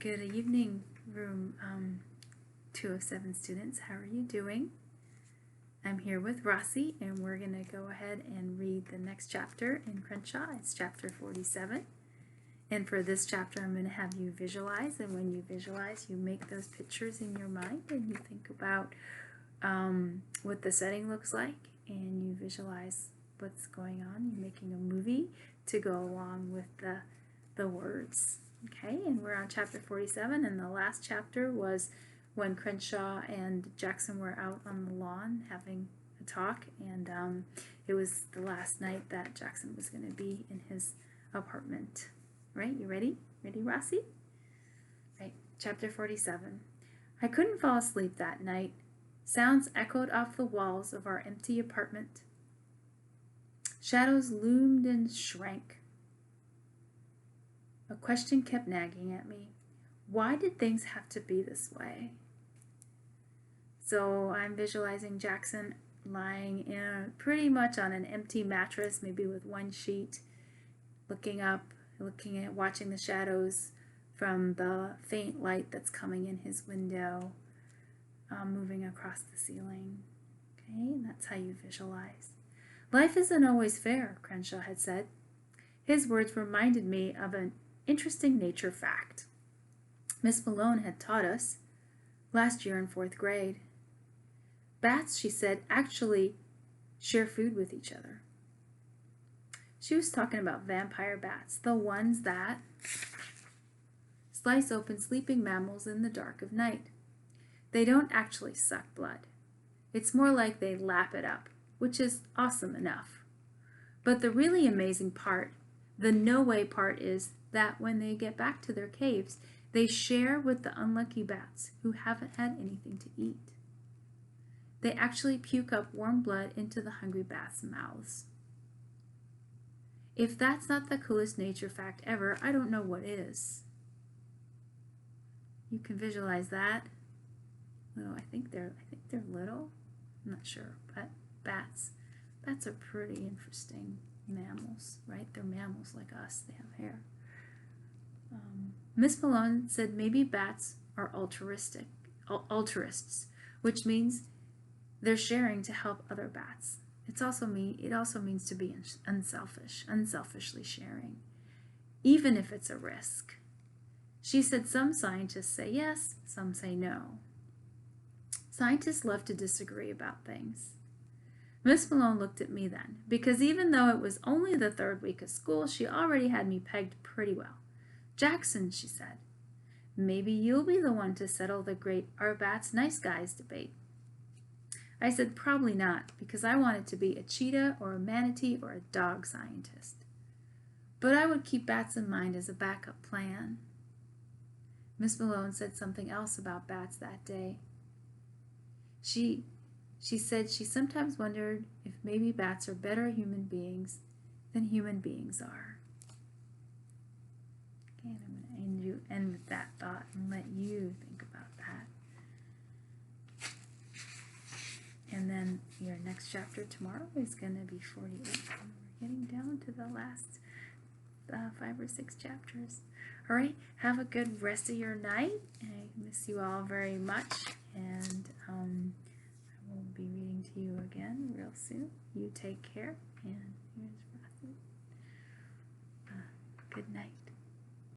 Good evening, room 207 students. How are you doing? I'm here with Rossi, and we're going to go ahead and read the next chapter in Crenshaw. It's chapter 47. And for this chapter, I'm going to have you visualize. And when you visualize, you make those pictures in your mind, and you think about what the setting looks like, and you visualize what's going on. You're making a movie to go along with the words. Okay, and we're on chapter 47, and the last chapter was when Crenshaw and Jackson were out on the lawn having a talk, and it was the last night that Jackson was going to be in his apartment. Right, you ready? Ready, Rossi? Right, chapter 47. I couldn't fall asleep that night. Sounds echoed off the walls of our empty apartment. Shadows loomed and shrank. A question kept nagging at me. Why did things have to be this way? So I'm visualizing Jackson lying pretty much on an empty mattress, maybe with one sheet, looking up, watching the shadows from the faint light that's coming in his window, moving across the ceiling. Okay, and that's how you visualize. Life isn't always fair, Crenshaw had said. His words reminded me of an interesting nature fact Miss Malone had taught us last year in 4th grade. Bats, she said, actually share food with each other. She was talking about vampire bats, the ones that slice open sleeping mammals in the dark of night. They don't actually suck blood. It's more like they lap it up, which is awesome enough. But the really amazing part, the no-way part, is that when they get back to their caves, they share with the unlucky bats who haven't had anything to eat. They actually puke up warm blood into the hungry bats' mouths. If that's not the coolest nature fact ever, I don't know what is. You can visualize that. I think they're little. I'm not sure, but bats are pretty interesting mammals, right? They're mammals like us. They have hair. Miss Malone said maybe bats are altruists, which means they're sharing to help other bats. It also means to be unselfishly sharing, even if it's a risk. She said some scientists say yes, some say no. Scientists love to disagree about things. Miss Malone looked at me then, because even though it was only the 3rd week of school, she already had me pegged pretty well. Jackson, she said, maybe you'll be the one to settle the great "are bats nice guys" debate. I said probably not, because I wanted to be a cheetah or a manatee or a dog scientist. But I would keep bats in mind as a backup plan. Miss Malone said something else about bats that day. She said she sometimes wondered if maybe bats are better human beings than human beings are. Okay, and I'm going to end with that thought and let you think about that. And then your next chapter tomorrow is going to be 48. And we're getting down to the last 5 or 6 chapters. All right, have a good rest of your night. I miss you all very much, and I will be reading to you again real soon. You take care, and here's Rossi. Good night.